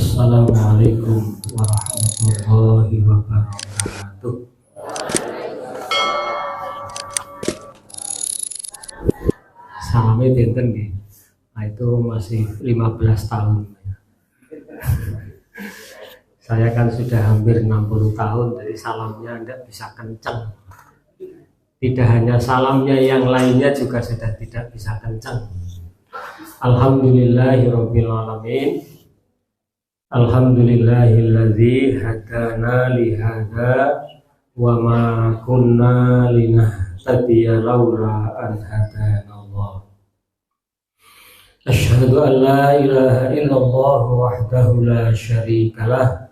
Assalamualaikum warahmatullahi wabarakatuh. Salamnya benten nggih. Nah, itu masih 15 tahun. Saya kan sudah hampir 60 tahun, jadi salamnya tidak bisa kencang. Tidak hanya salamnya, yang lainnya juga sudah tidak bisa kencang. Alhamdulillahirabbil alamin. Alhamdulillahilladzi hadana li hadza wa ma kunna linahtadiya laula an hadanallah. Asyhadu an la ilaha illallah wahdahu la syarikalah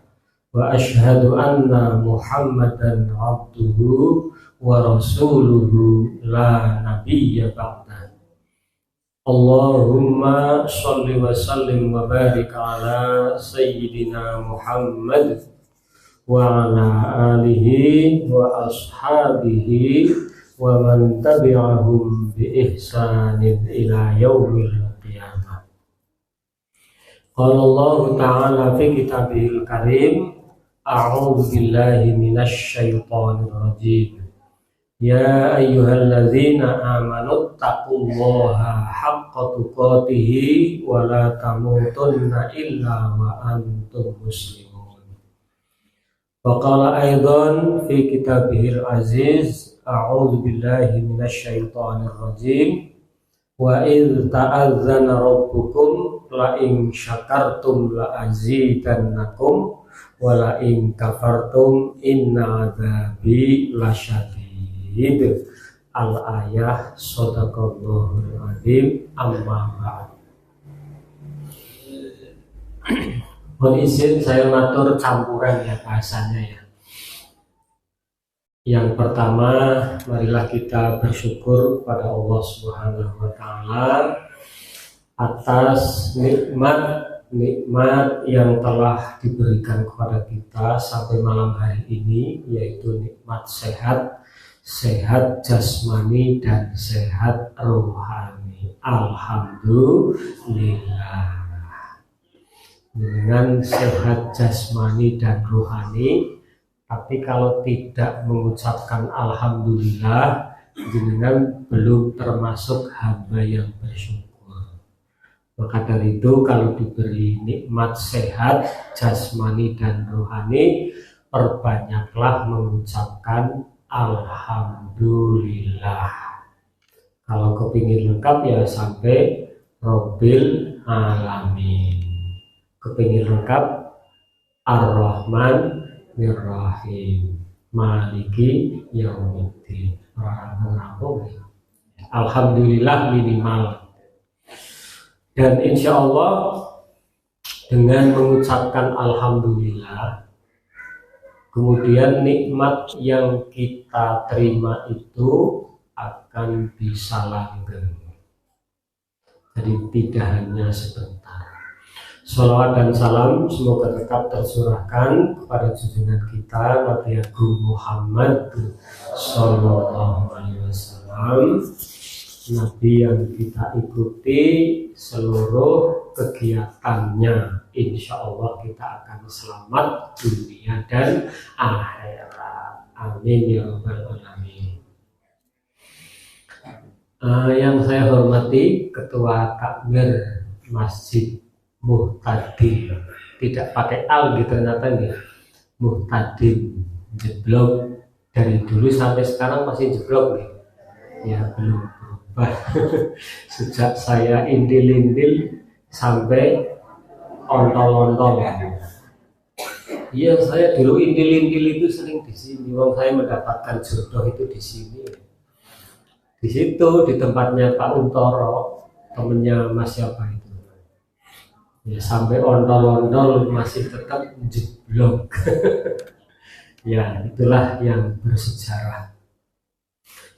wa asyhadu anna Muhammadan abduhu wa rasuluhu la nabiyya ba'dah. Allahumma sholli wa sallim wa barik ala sayyidina Muhammad wa ala alihi wa ashabihi wa man tabi'ahum bi ihsanin ila yaumil qiyamah. Qala Allah ta'ala fi kitabihil karim, a'udzu billahi minasy syaithanir rajim. Ya ayyuhalladzina amanu taqullaha haqqa tuqatih wa la tamutunna illa wa antum muslimun. Wa qala aidan fi kitabihil aziz, a'udzu billahi minasy syaithanir rajim. Wa idz ta'adzana rabbukum la in syakartum la azidannakum wa la in kafartum inna adzabi lasyadid. Al-ayah Shadaqallahul Adzim. Amma ba'd. Mohon izin saya ngatur campuran ya bahasanya ya. Yang pertama, marilah kita bersyukur pada Allah Subhanahu wa taala atas nikmat yang telah diberikan kepada kita sampai malam hari ini, yaitu nikmat sehat jasmani dan sehat rohani. Alhamdulillah. Dengan sehat jasmani dan rohani, tapi kalau tidak mengucapkan alhamdulillah, dengan belum termasuk hamba yang bersyukur. Maka dari itu, kalau diberi nikmat sehat jasmani dan rohani, perbanyaklah mengucapkan alhamdulillah. Kalau kepingin lengkap ya sampai Robbil alamin. Kepingin lengkap Ar-Rahman Ar-Rahim Maliki Yaumiddin. Alhamdulillah minimal. Dan insya Allah dengan mengucapkan alhamdulillah, kemudian nikmat yang kita terima itu akan bisa langgeng. Jadi tidak hanya sebentar. Shalawat dan salam semoga tetap tercurahkan kepada junjungan kita Nabi Agung Muhammad Sallallahu Alaihi Wasallam, Nabi yang kita ikuti seluruh kegiatannya. Insya Allah kita akan selamat dunia dan akhirat. Amin ya rabbal alamin. Yang saya hormati Ketua Takmir Masjid Muhtadim, tidak pakai al gitu ternyata nih, Muhtadim jeblok, dari dulu sampai sekarang masih jeblok nih ya, belum berubah. Sejak saya indil-indil sampai ontol-ontol. Iya, saya dulu indil-indil itu sering di sini. Wong saya mendapatkan jodoh itu di sini. Di situ di tempatnya Pak Untoro, temennya Mas siapa itu. Ya, sampai ontol-ontol masih tetap jeblok. Ya, itulah yang bersejarah.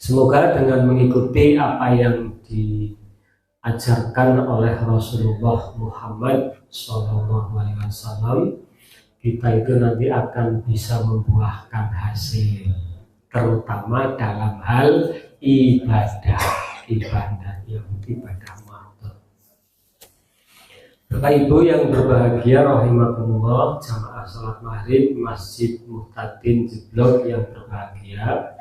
Semoga dengan mengikuti apa yang diajarkan oleh Rasulullah Muhammad SAW, kita itu nanti akan bisa membuahkan hasil, terutama dalam hal ibadah yang ibadah mata. Bapak Ibu yang berbahagia rahimakumullah, jamaah salat maghrib Masjid Muhtadin Jeblok yang berbahagia.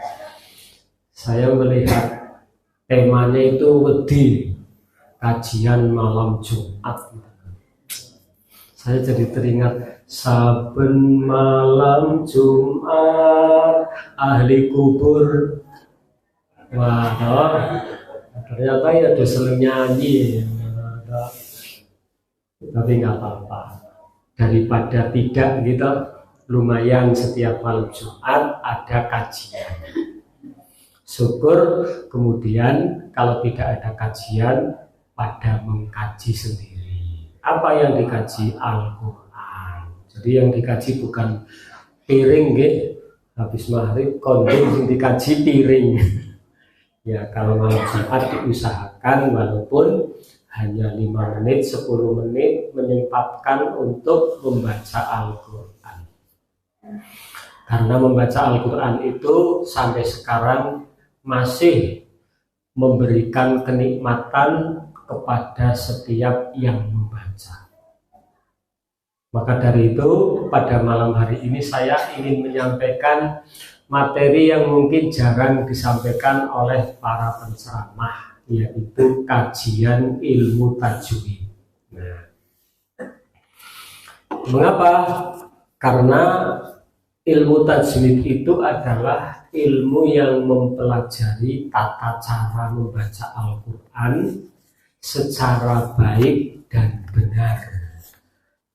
Saya melihat temanya itu wedi, kajian malam Jumat. Saya jadi teringat saben malam Jumat ahli kubur. Wah, ternyata ya ada seling nyanyi. Tapi nggak apa-apa, daripada tidak gitu, lumayan setiap malam Jumat ada kajian. Syukur kemudian kalau tidak ada kajian pada mengkaji sendiri. Apa yang dikaji? Al-Quran. Jadi yang dikaji bukan piring gitu, habis maghrib kondom yang dikaji piring. Ya kalau malam Jumat diusahakan walaupun hanya 5 menit, 10 menit menyempatkan untuk membaca Al-Quran. Karena membaca Al-Quran itu sampai sekarang masih memberikan kenikmatan kepada setiap yang membaca. Maka dari itu pada malam hari ini saya ingin menyampaikan materi yang mungkin jarang disampaikan oleh para penceramah, yaitu kajian ilmu tajwid. Nah, mengapa? Karena ilmu tajwid itu adalah ilmu yang mempelajari tata cara membaca Al-Quran secara baik dan benar.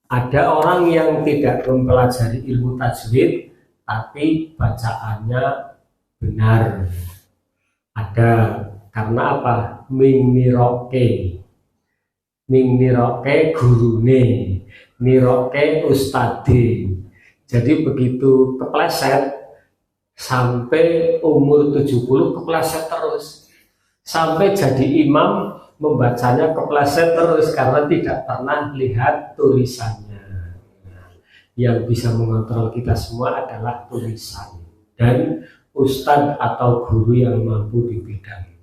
Ada orang yang tidak mempelajari ilmu tajwid tapi bacaannya benar. Ada. Karena apa? Ming niroke gurune, niroke ustadi. Jadi begitu kepleset sampai umur 70 kepleset terus, sampai jadi imam membacanya kepleset terus karena tidak pernah lihat tulisannya. Yang bisa mengontrol kita semua adalah tulisan dan ustadz atau guru yang mampu di bidang.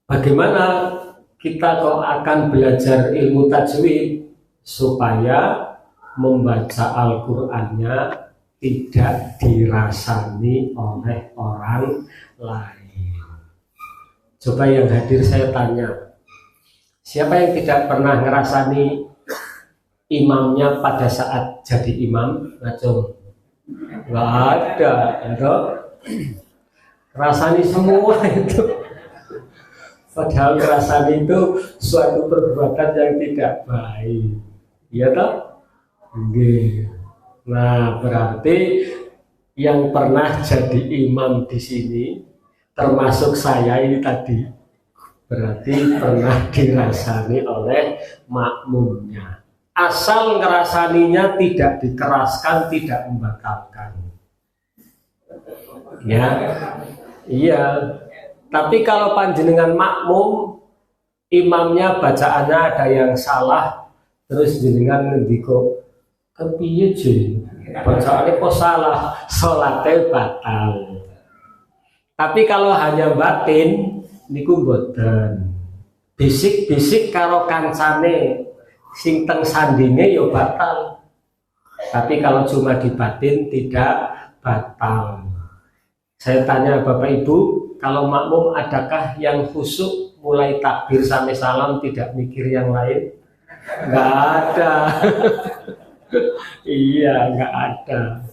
Bagaimana kita kok akan belajar ilmu tajwid supaya membaca Al-Qur'annya tidak dirasani oleh orang lain? Coba yang hadir saya tanya, siapa yang tidak pernah ngerasani imamnya pada saat jadi imam? Ngacung? Nggak ada, rasani semua itu. Padahal ngerasani itu suatu perbuatan yang tidak baik. Iya toh? Nggih. Nah, berarti yang pernah jadi imam di sini termasuk saya ini tadi berarti pernah dirasani oleh makmumnya. Asal ngerasaninya tidak dikeraskan, tidak membatalkan. Ya. Iya. Tapi kalau panjenengan makmum, imamnya bacaannya ada yang salah, terus jenengan ngendiko, kepiye je, bacaannya kok salah, sholatnya batal. Tapi kalau hanya batin, niku mboten. Bisik-bisik karo kancane, sing teng sandinge yo batal. Tapi kalau cuma di batin tidak batal. Saya tanya Bapak Ibu, kalau makmum adakah yang khusyuk mulai takbir sampai salam tidak mikir yang lain? Enggak ada. Iya, enggak ada.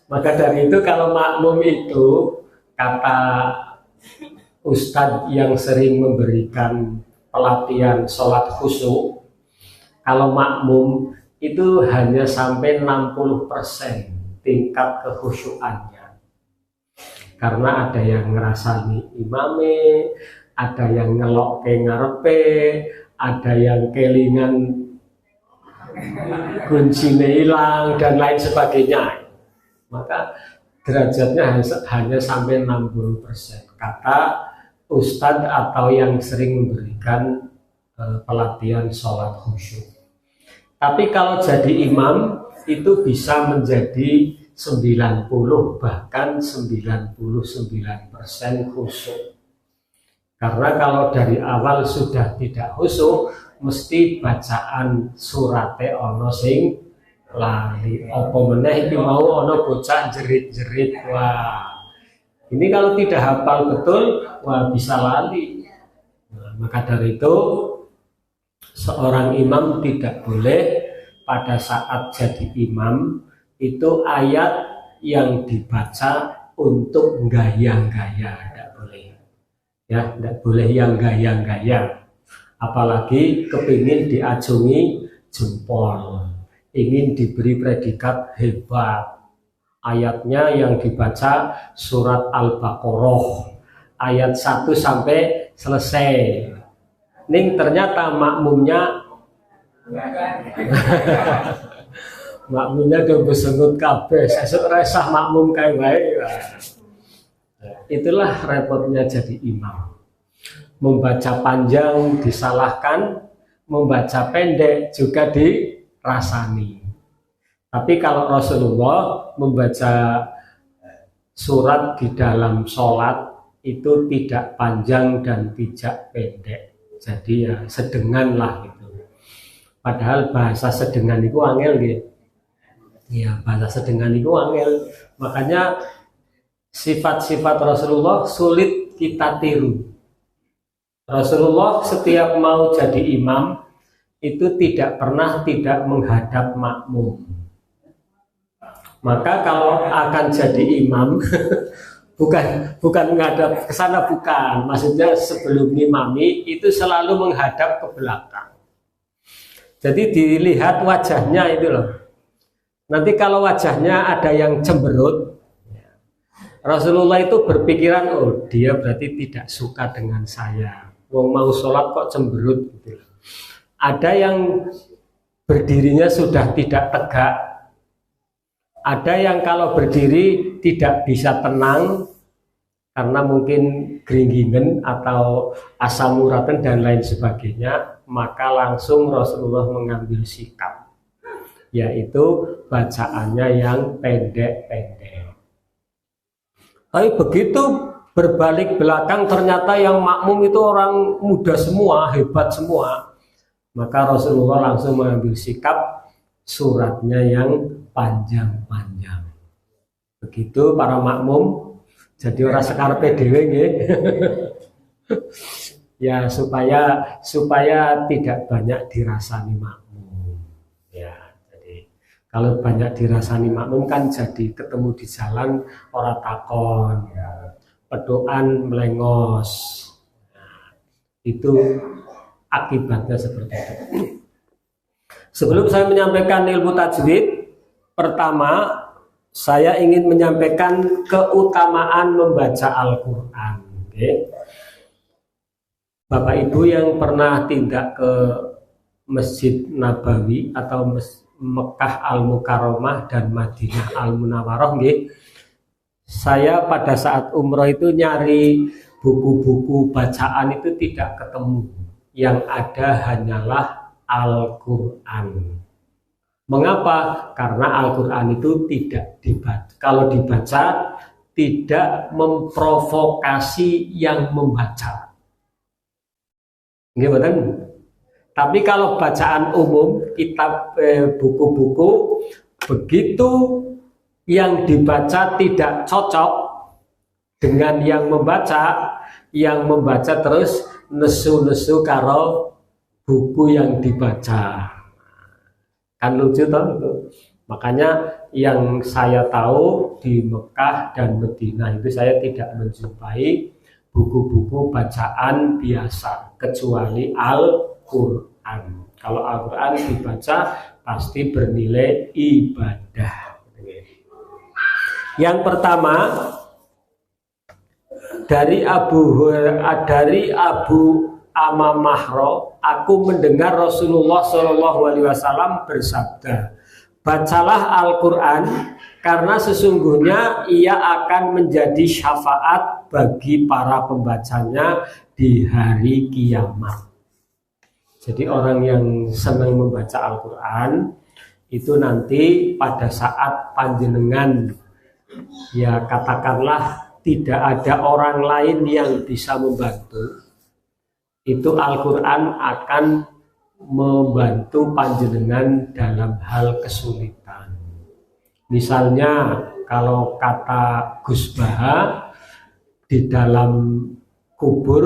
Maka dari itu kalau makmum itu, kata Ustadz yang sering memberikan pelatihan sholat khusyuk, kalau makmum itu hanya sampai 60% tingkat kekhusyukannya. Karena ada yang ngerasani imame, ada yang ngelok ke ngarepe, ada yang kelingan kuncinya hilang dan lain sebagainya. Maka derajatnya hanya sampai 60%. Kata Ustadz atau yang sering memberikan pelatihan sholat khusyuk. Tapi kalau jadi imam itu bisa menjadi 90 bahkan 99% khusyuk. Karena kalau dari awal sudah tidak khusyuk, mesti bacaan surate ono sing lali. Apa meneh iki mau ono bocah jerit-jerit. Wah, ini kalau tidak hafal betul, wah bisa lali. Nah, maka dari itu seorang imam tidak boleh pada saat jadi imam itu ayat yang dibaca untuk gaya-gaya, tidak boleh. Ya, tidak boleh yang gaya-gaya. Apalagi kepingin diacungi jempol, ingin diberi predikat hebat. Ayatnya yang dibaca surat Al-Baqarah ayat 1 sampai selesai. Ning ternyata makmumnya makmumnya udah besengut kabeh, sesuk resah makmum kae wae. Itulah repotnya jadi imam. Membaca panjang disalahkan, membaca pendek juga dirasani. Tapi kalau Rasulullah membaca surat di dalam sholat itu tidak panjang dan tidak pendek. Jadi ya sedengan lah gitu. Padahal bahasa sedengan itu angel gitu. Ya, bahasa sedengan itu angel. Makanya sifat-sifat Rasulullah sulit kita tiru. Rasulullah setiap mau jadi imam itu tidak pernah tidak menghadap makmum. Maka kalau akan jadi imam bukan menghadap ke sana, bukan. Maksudnya sebelum imami itu selalu menghadap ke belakang. Jadi dilihat wajahnya itu loh. Nanti kalau wajahnya ada yang cemberut, Rasulullah itu berpikiran, oh dia berarti tidak suka dengan saya. Wong mau sholat kok cemberut gitu. Ada yang berdirinya sudah tidak tegak. Ada yang kalau berdiri tidak bisa tenang karena mungkin geringgingen atau asam uratan dan lain sebagainya, maka langsung Rasulullah mengambil sikap, yaitu bacaannya yang pendek-pendek. Tapi begitu berbalik belakang ternyata yang makmum itu orang muda semua, hebat semua. Maka Rasulullah langsung mengambil sikap suratnya yang panjang-panjang. Begitu para makmum jadi orang sekarpe dhewe nggih. Ya supaya tidak banyak dirasani makmum. Ya, jadi kalau banyak dirasani makmum kan jadi ketemu di jalan ora takon. Ya. Pedoan melengos. Nah, itu akibatnya seperti itu. Sebelum saya menyampaikan ilmu tajwid, pertama saya ingin menyampaikan keutamaan membaca Al-Quran. Okay. Bapak Ibu yang pernah tindak ke Masjid Nabawi atau Mekah Al-Mukarramah dan Madinah Al-Munawwarah, okay. Saya pada saat umroh itu nyari buku-buku bacaan itu tidak ketemu. Yang ada hanyalah Al-Quran. Mengapa? Karena Al-Quran itu tidak dibaca. Kalau dibaca tidak memprovokasi yang membaca. Gimana? Tapi kalau bacaan umum, kitab buku-buku, begitu yang dibaca tidak cocok dengan yang membaca terus nesu-nesu karo buku yang dibaca. Kan lucu toh itu. Makanya yang saya tahu di Mekah dan Madinah itu saya tidak menjumpai buku-buku bacaan biasa kecuali Al-Quran. Kalau Al-Quran dibaca pasti bernilai ibadah. Yang pertama dari Abu Amamahro, aku mendengar Rasulullah SAW bersabda, bacalah Al-Quran karena sesungguhnya ia akan menjadi syafaat bagi para pembacanya di hari kiamat. Jadi orang yang senang membaca Al-Quran itu nanti pada saat panjenengan, ya katakanlah tidak ada orang lain yang bisa membantu, itu Al-Quran akan membantu panjenengan dalam hal kesulitan. Misalnya kalau kata Gus Baha, di dalam kubur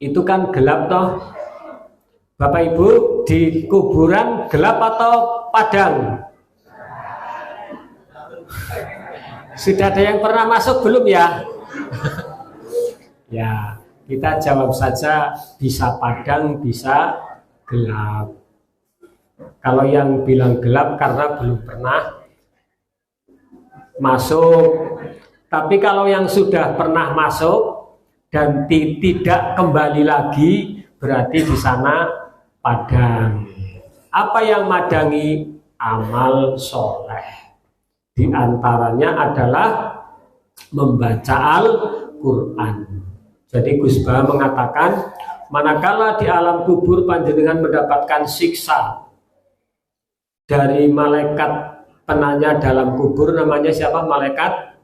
itu kan gelap toh. Bapak Ibu, di kuburan gelap atau padang? Sudah ada yang pernah masuk belum ya? Ya, kita jawab saja bisa padang, bisa gelap. Kalau yang bilang gelap karena belum pernah masuk. Tapi kalau yang sudah pernah masuk dan tidak kembali lagi, berarti di sana padang. Apa yang madangi? Amal soleh. Di antaranya adalah membaca Al-Quran. Jadi Gus Baha mengatakan, manakala di alam kubur panjenengan mendapatkan siksa dari malaikat penanya dalam kubur, namanya siapa? Malaikat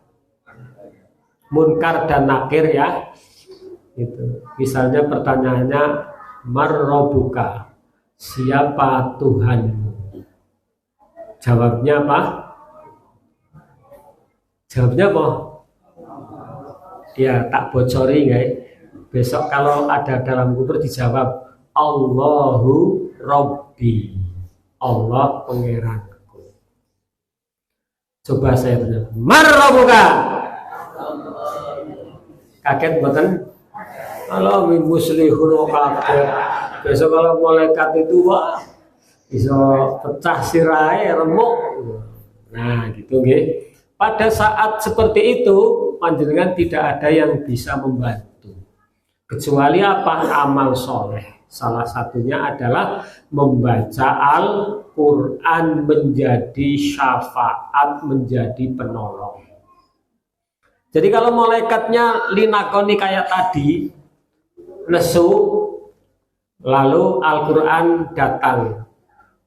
Munkar dan Nakir ya. Itu. Misalnya pertanyaannya, Marrobuka, siapa Tuhanmu? Jawabnya apa? Jawabnya apa? Ya, tak bocori guys. Besok kalau ada dalam kubur dijawab Allahu Rabbi, Allah pangeranku. Coba saya tanya, Marrobuka? Kaget buatan? Kalau muslihun kaget. Besok kalau malaikat itu wah bisa pecah sirai remuk. Nah gitu nggih. Pada saat seperti itu panjenengan tidak ada yang bisa membantu kecuali apa? Amal soleh. Salah satunya adalah membaca Al-Quran menjadi syafaat, menjadi penolong. Jadi kalau malaikatnya linakoni kayak tadi, lesu, lalu Al-Quran datang.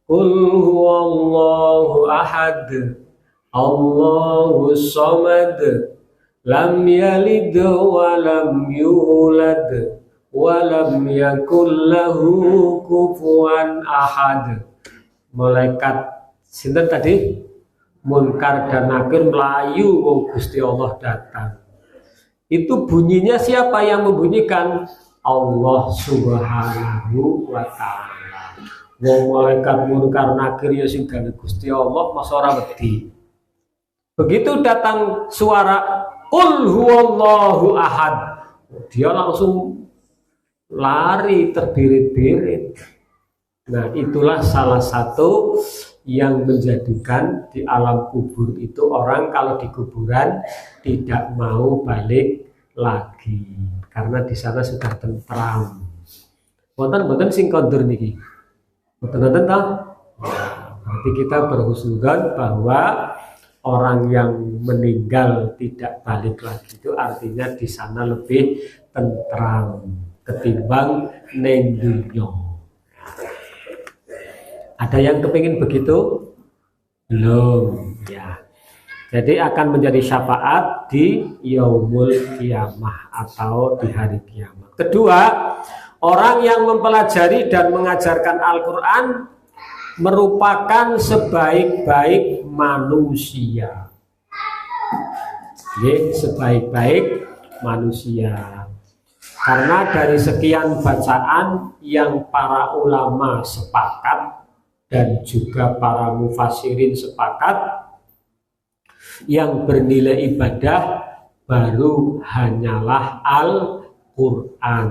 Qul huwallahu ahad, Allahu samad, lam yalid wa lam yulad, wa lam yakul lahu kufuwan ahad. Malaikat sinten tadi? Munkar dan Nakir melayu, oh Gusti Allah datang. Itu bunyinya siapa yang membunyikan? Allah Subhanahu wa ta'ala. Wong malaikat Munkar Nakir ya sing gawe Gusti Allah masa ora wedi. Begitu datang suara Qul huwallahu ahad, dia langsung lari terbirit-birit. Nah, itulah salah satu yang menjadikan di alam kubur itu orang kalau di kuburan tidak mau balik lagi karena di sana sudah tentram. Boten sing kondur niki. Boten toh. Berarti kita berhusnudzon bahwa orang yang meninggal tidak balik lagi itu artinya di sana lebih tentram ketimbang ning dunya. Ada yang kepingin begitu? Belum ya. Jadi akan menjadi syafaat di yaumul kiamah atau di hari kiamat. Kedua, orang yang mempelajari dan mengajarkan Al-Quran merupakan sebaik-baik manusia. Sebaik-baik manusia. Karena dari sekian bacaan yang para ulama sepakat dan juga para mufassirin sepakat, yang bernilai ibadah baru hanyalah Al-Quran.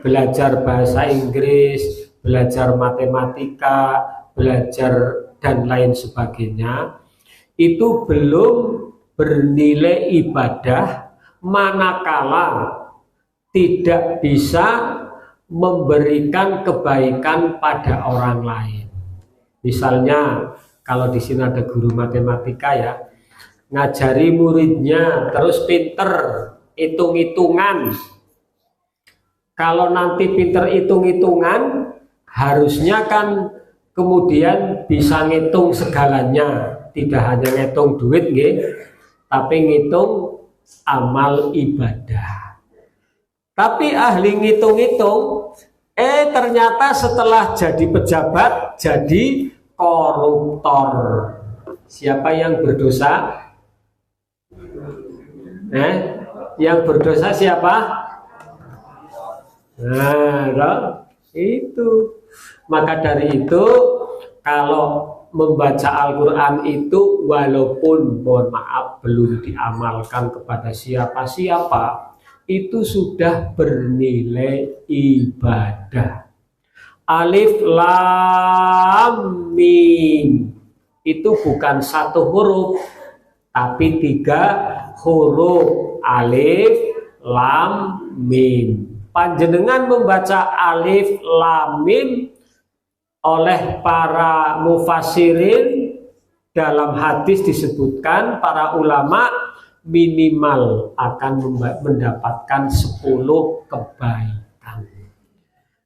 Belajar bahasa Inggris, belajar matematika, belajar dan lain sebagainya itu belum bernilai ibadah manakala tidak bisa memberikan kebaikan pada orang lain. Misalnya kalau di sini ada guru matematika ya, ngajari muridnya terus pinter hitung-hitungan. Kalau nanti pinter hitung-hitungan, harusnya kan kemudian bisa ngitung segalanya, tidak hanya ngitung duit nggih, tapi ngitung amal ibadah. Tapi ahli ngitung-ngitung, ternyata setelah jadi pejabat, jadi koruptor. Siapa yang berdosa? Yang berdosa siapa? Nah, itu. Maka dari itu, kalau membaca Al-Quran itu walaupun mohon maaf belum diamalkan kepada siapa-siapa, itu sudah bernilai ibadah. Alif lam mim itu bukan satu huruf, tapi 3 huruf. Alif lam mim. Panjenengan membaca alif lam mim oleh para mufassirin, dalam hadis disebutkan para ulama minimal akan mendapatkan 10 kebaikan.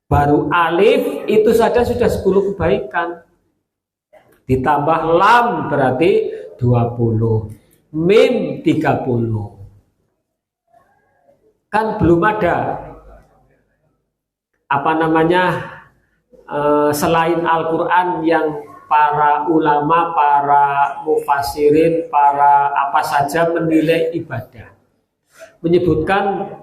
Baru alif itu saja sudah 10 kebaikan. Ditambah lam berarti 20. Mim 30. Kan belum ada selain Al-Quran yang para ulama, para mufassirin, para apa saja menilai ibadah, menyebutkan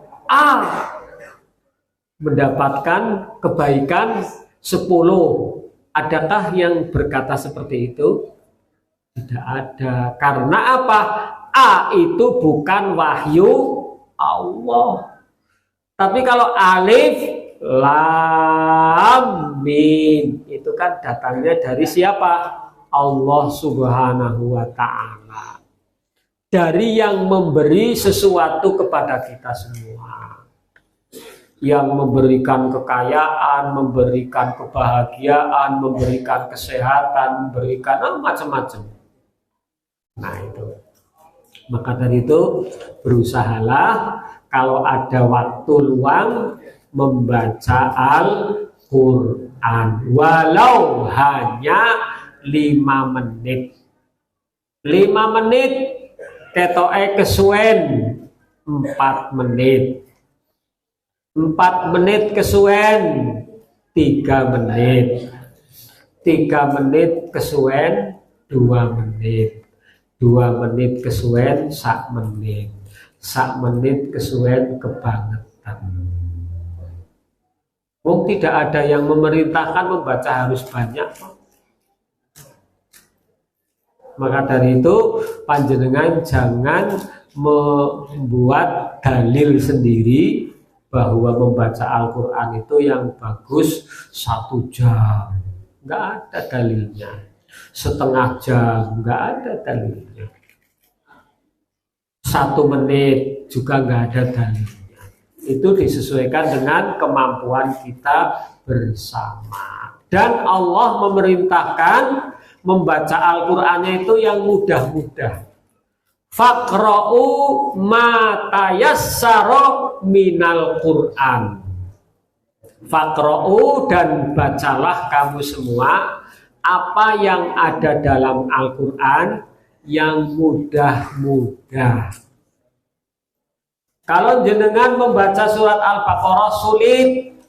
mendapatkan kebaikan 10. Adakah yang berkata seperti itu? Tidak ada. Karena apa? Itu bukan wahyu Allah. Tapi kalau alif lam mim itu kan datangnya dari siapa? Allah Subhanahu wa ta'ala. Dari yang memberi sesuatu kepada kita semua. Yang memberikan kekayaan, memberikan kebahagiaan, memberikan kesehatan, memberikan macam-macam. Nah itu. Maka dari itu berusahalah kalau ada waktu luang membaca Al-Quran walau hanya 5 menit. 5 menit ketoke kesuwen 4 menit. 4 menit kesuwen 3 menit. 3 menit kesuwen 2 menit. 2 menit kesuwen 1 menit. 1 menit kesuwen kebangetan. Tidak ada yang memerintahkan membaca harus banyak. Maka dari itu panjenengan jangan membuat dalil sendiri bahwa membaca Al-Quran itu yang bagus 1 jam. Nggak ada dalilnya. Setengah jam, nggak ada dalilnya. 1 menit juga nggak ada dalilnya. Itu disesuaikan dengan kemampuan kita bersama. Dan Allah memerintahkan membaca Al-Qur'annya itu yang mudah-mudah. Faqra'u ma tayassara minal Qur'an. Faqra'u, dan bacalah kamu semua apa yang ada dalam Al-Qur'an yang mudah-mudah. Kalau jenengan membaca surat Al-Baqarah sulit,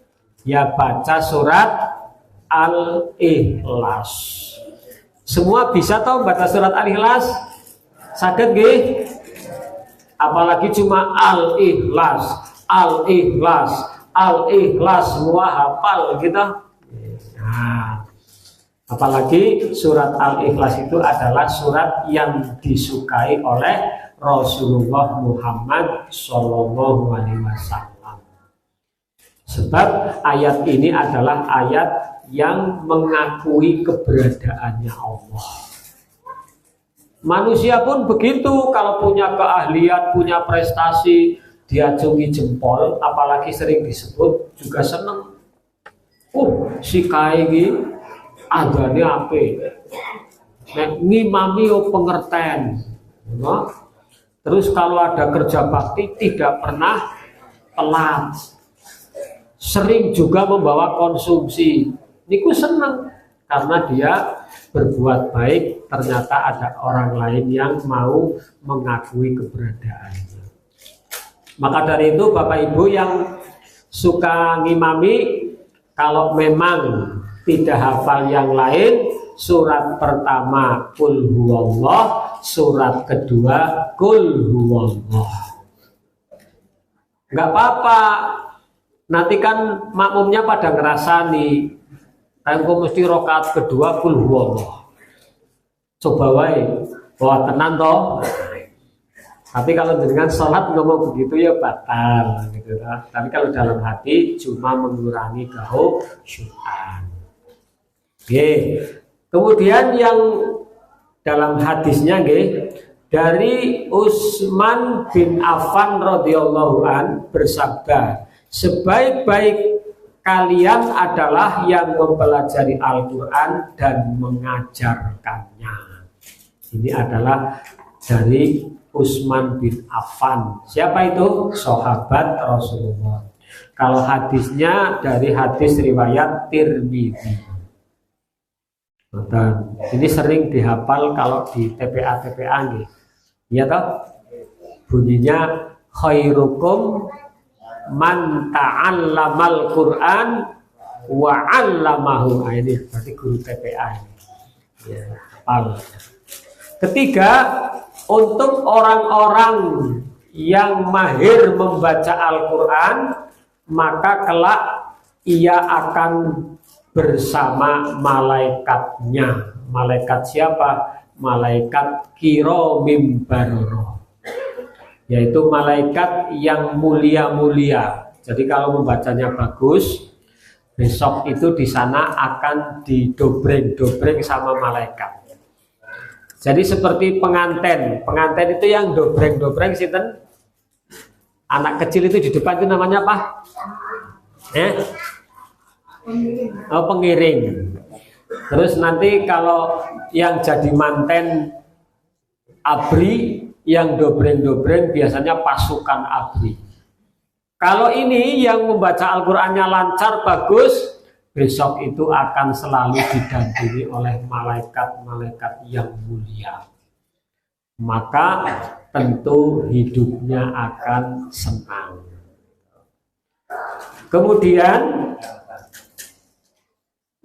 ya baca surat Al-Ikhlas. Semua bisa tahu baca surat Al-Ikhlas? Saged nggih? Apalagi cuma Al-Ikhlas, Al-Ikhlas, Al-Ikhlas, semua hafal gitu. Nah, apalagi surat Al-Ikhlas itu adalah surat yang disukai oleh Rasulullah Muhammad Sallallahu Alaihi Wasallam. Sebab ayat ini adalah ayat yang mengakui keberadaannya Allah. Manusia pun begitu, kalau punya keahlian, punya prestasi, diacungi jempol, apalagi sering disebut, juga seneng. Si kae iki adane ape. Nek ngimami yo pengerten. Terus kalau ada kerja bakti tidak pernah telat. Sering juga membawa konsumsi. Niku seneng karena dia berbuat baik, ternyata ada orang lain yang mau mengakui keberadaannya. Maka dari itu Bapak Ibu yang suka ngimami, kalau memang tidak hafal yang lain, surat pertama Qul huwallah, surat kedua Qul huwallah. Enggak apa-apa. Nanti kan makmumnya pada ngerasani, engko mesti rakaat kedua Qul huwallah. Coba wae, bahwa tenan toh. Tapi kalau dengan sholat ngomong begitu ya batal gitu. Tapi kalau dalam hati cuma mengurangi khusyukan. Oke. Kemudian yang dalam hadisnya dari Utsman bin Affan radhiyallahu an bersabda, sebaik-baik kalian adalah yang mempelajari Al-Quran dan mengajarkannya. Ini adalah dari Utsman bin Affan. Siapa itu? Sahabat Rasulullah. Kalau hadisnya dari hadis riwayat Tirmidzi. Ini sering dihafal kalau di TPA nih. Iya toh? Bunyinya khairukum man ta'allamal Qur'an wa 'allamahu. Ini berarti guru TPA ini. Ya, hafal. Ketiga, untuk orang-orang yang mahir membaca Al-Quran, maka kelak ia akan bersama malaikatnya. Malaikat siapa? Malaikat Kiromim Baroroh, yaitu malaikat yang mulia-mulia. Jadi kalau membacanya bagus, besok itu di sana akan didobreng-dobreng sama malaikat. Jadi seperti penganten itu yang dobreng-dobreng sinten? Anak kecil itu di depan itu namanya apa? Oh, pengiring. Terus nanti kalau yang jadi manten abri, yang dobreng-dobreng biasanya pasukan abri. Kalau ini yang membaca Al-Qur'annya lancar, bagus, besok itu akan selalu didampingi oleh malaikat-malaikat yang mulia. Maka tentu hidupnya akan senang. Kemudian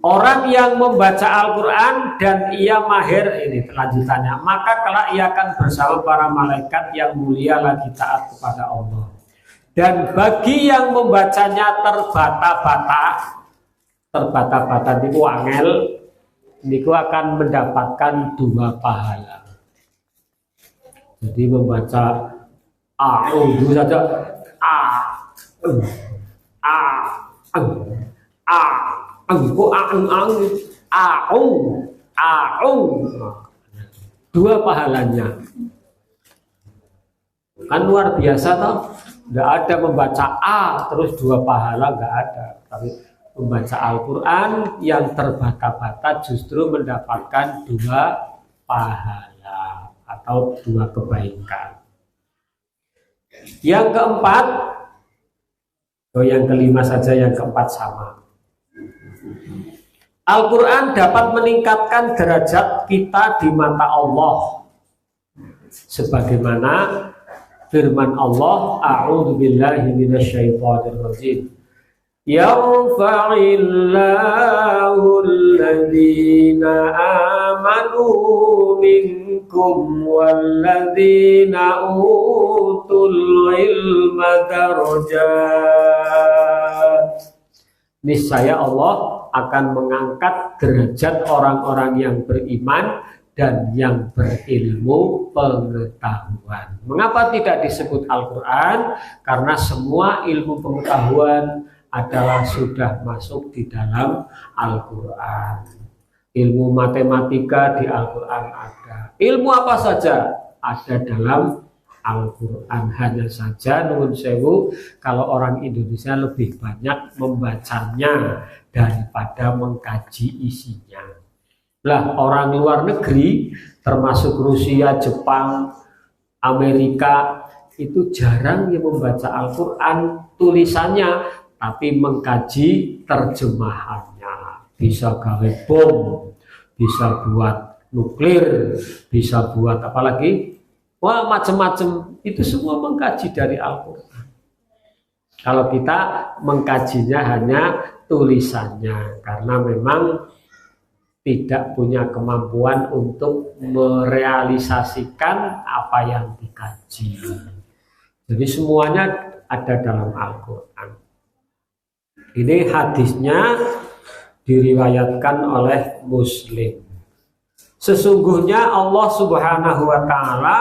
orang yang membaca Al-Quran dan ia mahir, ini lanjutannya, maka kelak ia akan bersama para malaikat yang mulia lagi taat kepada Allah. Dan bagi yang membacanya terbata-bata niku angel, niku akan mendapatkan 2 pahala. Jadi membaca a'udzu saja, dua pahalanya. Kan luar biasa toh? Nggak ada membaca terus 2 pahala, nggak ada. Tapi membaca Al-Quran yang terbata-bata justru mendapatkan 2 pahala atau 2 kebaikan. Yang keempat, yang kelima saja, yang keempat sama. Al-Quran dapat meningkatkan derajat kita di mata Allah, sebagaimana firman Allah, a'udzu billahi minasyaitonir rajim. Yarfa'illahu alladhina amanu minkum walladzina utul ilma darajat. Niscaya Allah akan mengangkat derajat orang-orang yang beriman dan yang berilmu pengetahuan. Mengapa tidak disebut Al-Quran? Karena semua ilmu pengetahuan adalah sudah masuk di dalam Al-Quran. Ilmu matematika di Al-Quran ada. Ilmu apa saja ada dalam Al-Quran. Hanya saja nuwun sewu, kalau orang Indonesia lebih banyak membacanya daripada mengkaji isinya. Lah, orang luar negeri termasuk Rusia, Jepang, Amerika itu jarang yang membaca Al-Quran tulisannya, tapi mengkaji terjemahannya. Bisa gawe bom, bisa buat nuklir, bisa buat apa lagi? Wah, macam-macam. Itu semua mengkaji dari Al-Quran. Kalau kita mengkajinya hanya tulisannya, karena memang tidak punya kemampuan untuk merealisasikan apa yang dikaji. Jadi semuanya ada dalam Al-Quran. Ini hadisnya diriwayatkan oleh Muslim. Sesungguhnya Allah Subhanahu wa Ta'ala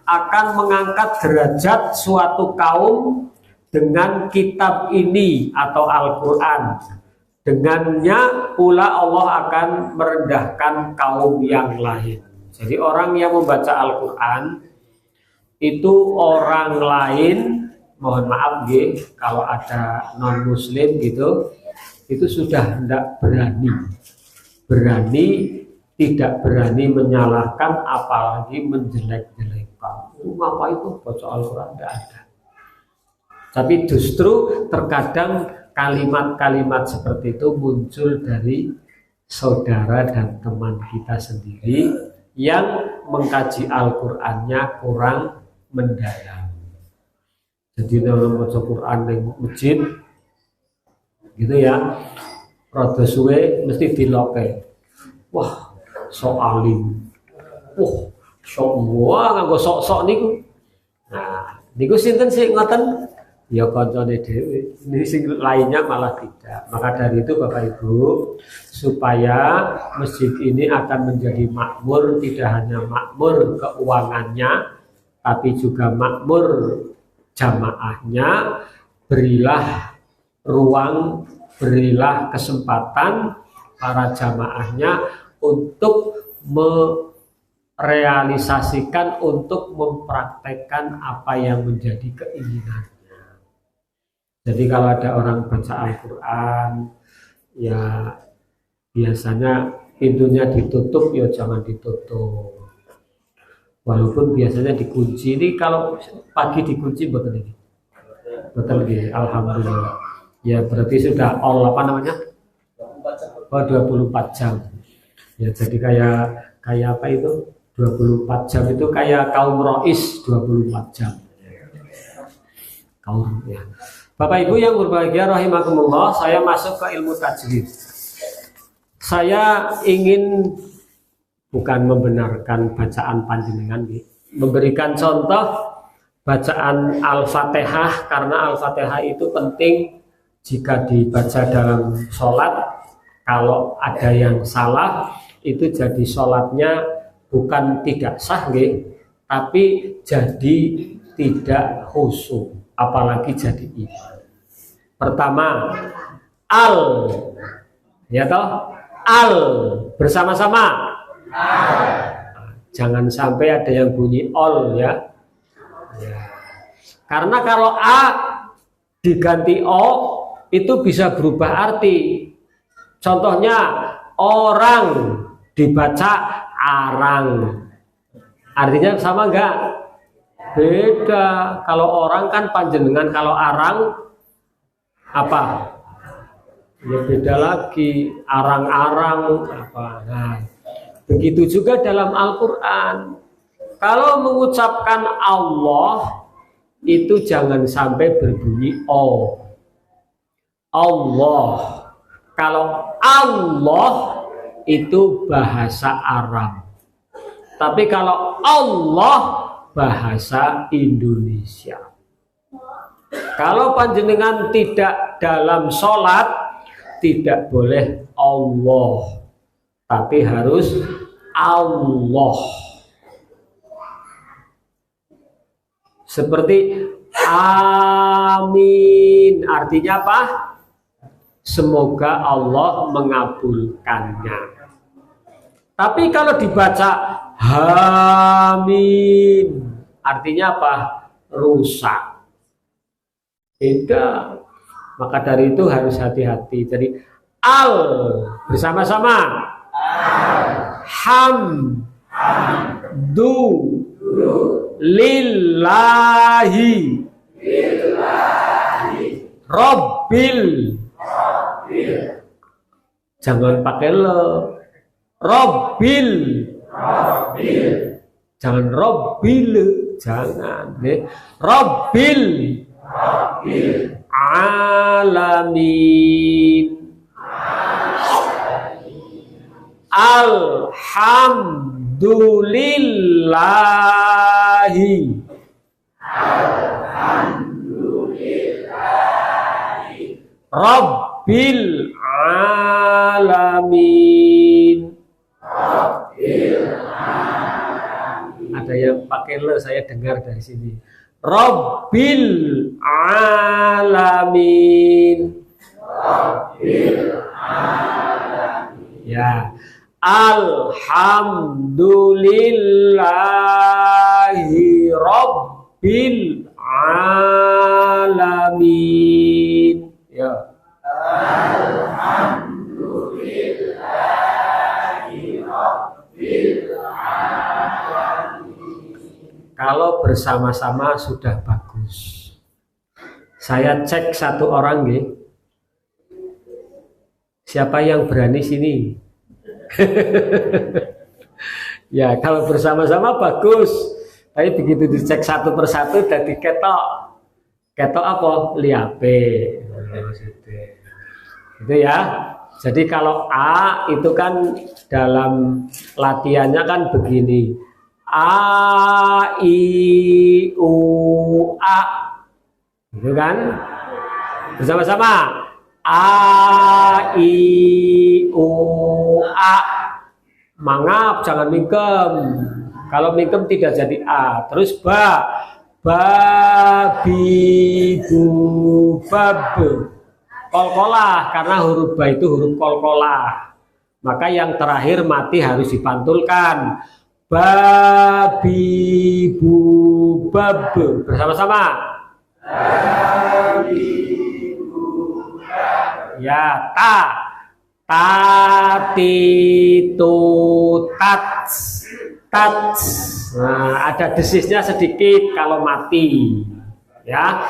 akan mengangkat derajat suatu kaum dengan kitab ini atau Al-Quran. Dengannya pula Allah akan merendahkan kaum yang lain. Jadi orang yang membaca Al-Quran itu orang lain, mohon maaf kalau ada non muslim gitu, itu sudah tidak berani tidak berani menyalahkan, apalagi menjelek-jelekan. Apa itu baca Al-Quran? Tidak ada. Tapi justru terkadang kalimat-kalimat seperti itu muncul dari saudara dan teman kita sendiri yang mengkaji Al-Qur'annya kurang mendalam. Jadi dalam baca Quran yang masjid gitu ya, rada suwe mesti diloke. Wah, sok alim. Sok nganggo sok-sok niku. Nah, niku sinten sih ngoten? Ya kancane dhewe. Ini sing lainnya malah tidak. Maka dari itu Bapak Ibu, supaya masjid ini akan menjadi makmur, tidak hanya makmur keuangannya, tapi juga makmur jamaahnya, berilah ruang, berilah kesempatan para jamaahnya untuk merealisasikan, untuk mempraktekkan apa yang menjadi keinginan. Jadi kalau ada orang baca Al-Quran, ya biasanya pintunya ditutup, ya jangan ditutup. Walaupun biasanya dikunci. Ini kalau pagi dikunci betul ini. Betul ini, alhamdulillah. Ya berarti sudah all apa namanya? 24 jam. Ya jadi kayak apa itu? 24 jam itu kayak kaum Rois 24 jam. Kaum ya. Bapak Ibu yang berbahagia rahimakumullah, saya masuk ke ilmu tajwid. Saya ingin bukan membenarkan bacaan panjenengan, memberikan contoh bacaan Al-Fatihah, karena Al-Fatihah itu penting jika dibaca dalam sholat. Kalau ada yang salah, itu jadi sholatnya bukan tidak sah, tapi jadi tidak khusyuk, apalagi jadi iman. Pertama, al, ya toh, al bersama-sama. Jangan sampai ada yang bunyi ol ya. Karena kalau a diganti o itu bisa berubah arti. Contohnya orang dibaca arang, artinya sama enggak? Beda. Kalau orang kan panjenengan, kalau arang apa? Ya beda lagi, arang-arang apa. Nah, begitu juga dalam Al-Quran. Kalau mengucapkan Allah itu jangan sampai berbunyi O. Allah. Kalau Allah itu bahasa Arab. Tapi kalau Allah bahasa Indonesia. Kalau panjenengan tidak dalam sholat, tidak boleh Allah, tapi harus Allah. Seperti amin, artinya apa? Semoga Allah mengabulkannya. Tapi kalau dibaca amin, artinya apa? Rusak. Beda. Maka dari itu harus hati-hati. Jadi al bersama-sama. Ham du lillahi Rabbil. Jangan pakai le. Rabbil. Jangan Rabbil. Jangan. Rabbil. alamin. Alhamdulillahi Rabbil alamin. Ada yang pakai le, saya dengar dari sini. Rabbil alamin. Ya. Alhamdulillahi Rabbil alamin. Ya. Alhamdulillahi Rabbil alamin. Kalau bersama-sama sudah bagus. Saya cek satu orang nih. Siapa yang berani sini? Ya, kalau bersama-sama bagus. Tapi begitu dicek satu persatu jadi ketok. Ketok apa? Liape. Itu ya. Jadi kalau A itu kan dalam latihannya kan begini. A, I, U, A. Itu kan? Bersama-sama. A, I, U, A. Mangap, jangan mingkem. Kalau mingkem tidak jadi A. Terus ba, bi, bu, bab. Kolkolah, karena huruf ba itu huruf kolkolah. Maka yang terakhir mati harus dipantulkan. Babi, bu, bab. Bersama-sama. Ya, titu, tats. Nah, ada desisnya sedikit kalau mati. Ya.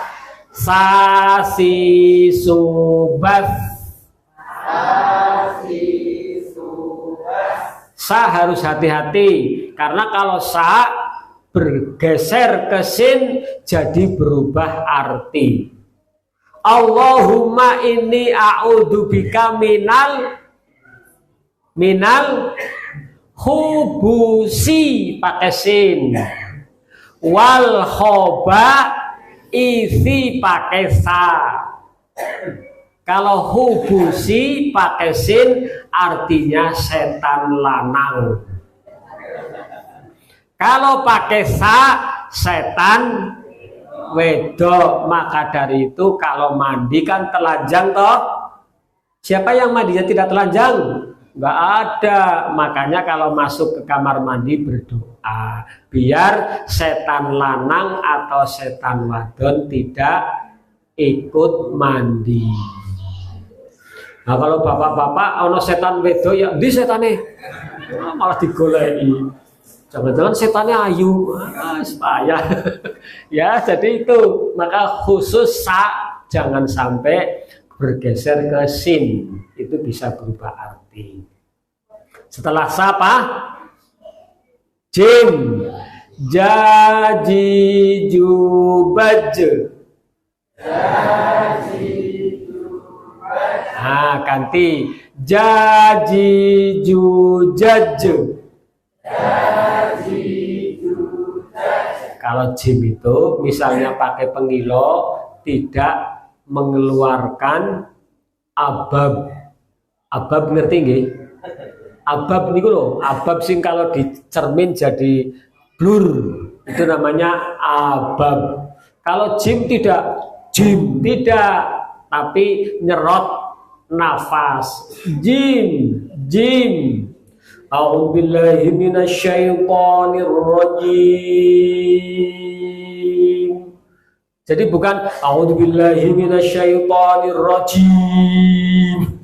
Sasi, subas. Sa harus hati-hati karena kalau sa bergeser ke sin jadi berubah arti. Allahumma inni a'udzubika minal hubusi pakai sin, wal khoba isi pakai sa. Kalau hubusi pakai sin artinya setan lanang. Kalau pakai sa setan wedok. Maka dari itu kalau mandi kan telanjang toh. Siapa yang mandinya tidak telanjang? Enggak ada. Makanya kalau masuk ke kamar mandi berdoa biar setan lanang atau setan wadon tidak ikut mandi. Nah kalau bapak-bapak ono setan wedok ya di setane malah digoleki. Jangan-jangan setannya ayu, payah. Ya, jadi itu. Maka khusus sa jangan sampai bergeser ke sin. Itu bisa berubah arti. Setelah sa apa? Jim. Jaji jubaj. Nah, ganti. Jaji jujaj. Kalau jim itu misalnya pakai pengilo tidak mengeluarkan abab. Abab ngerti nggih? Abab niku lho, abab sing kalau dicermin jadi blur. Itu namanya abab. Kalau jim tidak, tapi nyerot nafas. Jim. A'udzubillahi minasyaitonirrajim. Jadi bukan a'udzubillahi minasyaitonirrajim.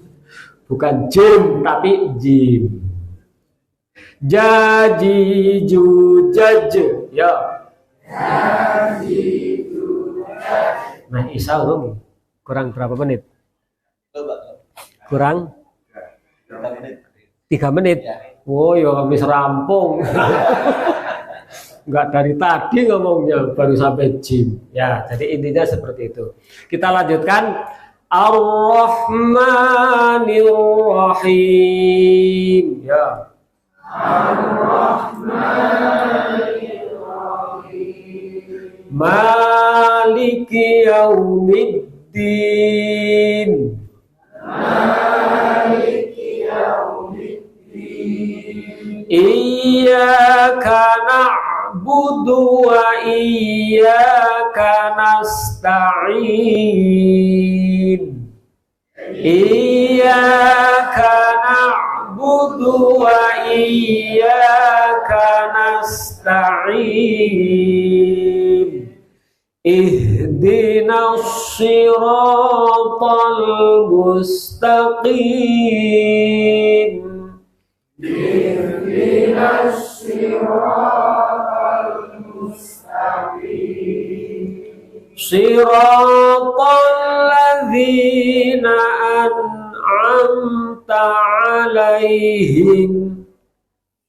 Bukan jim tapi jim. Jaji jujaj. Ya. Nah, Isa kurang berapa menit? Kurang 3 menit. Oh ya habis rampung. Enggak dari tadi ngomongnya baru sampai jim. Ya, jadi intinya seperti itu. Kita lanjutkan. Ar-Rahmanir Rahim. Ya. Ar-Rahmanir Rahim. Maliki Yaumiddin. Maliki Yaumiddin. Iyyaka na'budu wa iyyaka nasta'in. Iyyaka na'budu wa iyyaka nasta'in. Ihdinas siratal mustaqim. Ihdinas siratal mustaqim. Siratal ladzina an'amta 'alaihim.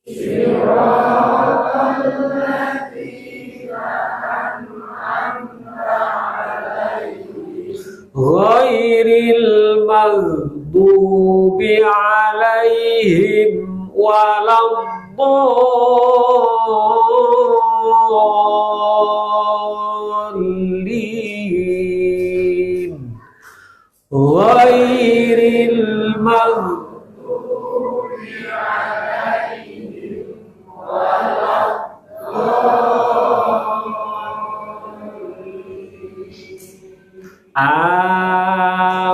Siratal ladzina an'amta 'alaihim. Ghairil maghdubi 'alaihim waladdallin. Ghairil maghdubi 'alaihim waladdallin.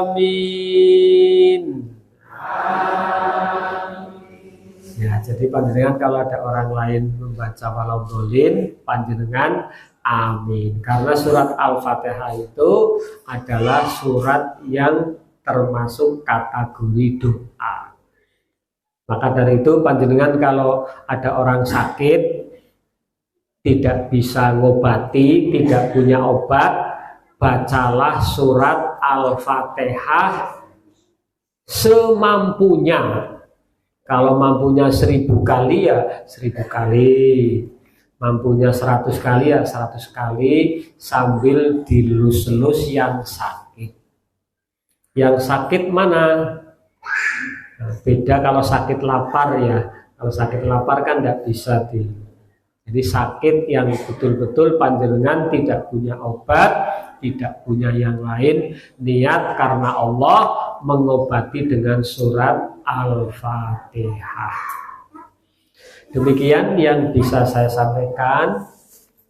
Amin. Ya, jadi panjenengan kalau ada orang lain membaca waladdallin, panjenengan amin. Karena surat Al-Fatihah itu adalah surat yang termasuk kategori doa. Maka dari itu panjenengan kalau ada orang sakit, tidak bisa ngobati, tidak punya obat, bacalah surat Al-Fatihah semampunya. Kalau mampunya 1000 kali ya 1000 kali, mampunya 100 kali ya 100 kali, sambil dilus-lus yang sakit. Yang sakit mana? Nah, beda kalau sakit lapar ya. Kalau sakit lapar kan tidak bisa Jadi sakit yang betul-betul panjenengan tidak punya obat, tidak punya yang lain, niat karena Allah, mengobati dengan surat Al-Fatihah. Demikian yang bisa saya sampaikan.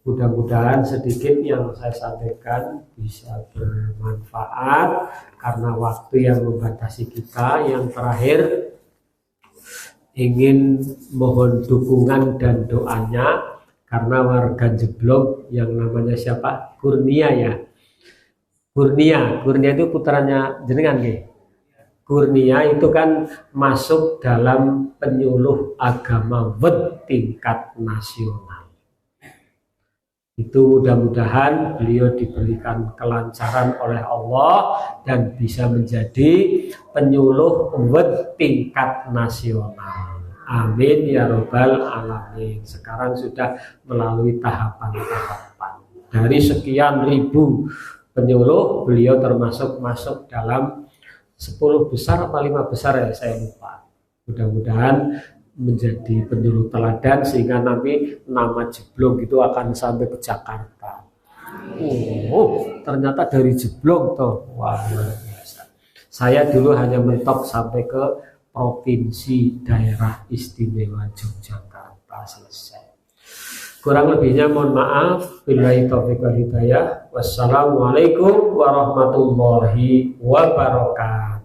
Mudah-mudahan sedikit yang saya sampaikan bisa bermanfaat, karena waktu yang membatasi kita. Yang terakhir, ingin mohon dukungan dan doanya, karena warga Jeblok yang namanya siapa? Kurnia ya. Kurnia itu putranya jenengan nggih. Kurnia itu kan masuk dalam penyuluh agama WED tingkat nasional. Itu mudah-mudahan beliau diberikan kelancaran oleh Allah dan bisa menjadi penyuluh WED tingkat nasional. Amin ya robbal alamin. Sekarang sudah melalui tahapan-tahapan. Dari sekian ribu penyuluh, beliau termasuk masuk dalam 10 besar atau 5 besar ya, saya lupa. Mudah-mudahan menjadi penyuluh teladan sehingga nanti nama Jeblok itu akan sampai ke Jakarta. Oh, ternyata dari Jeblok toh. Wah, luar biasa. Saya dulu hanya mentok sampai ke Provinsi Daerah Istimewa Yogyakarta, selesai. Kurang lebihnya mohon maaf. Billahi taufiq wal hidayah. Wassalamualaikum warahmatullahi wabarakatuh.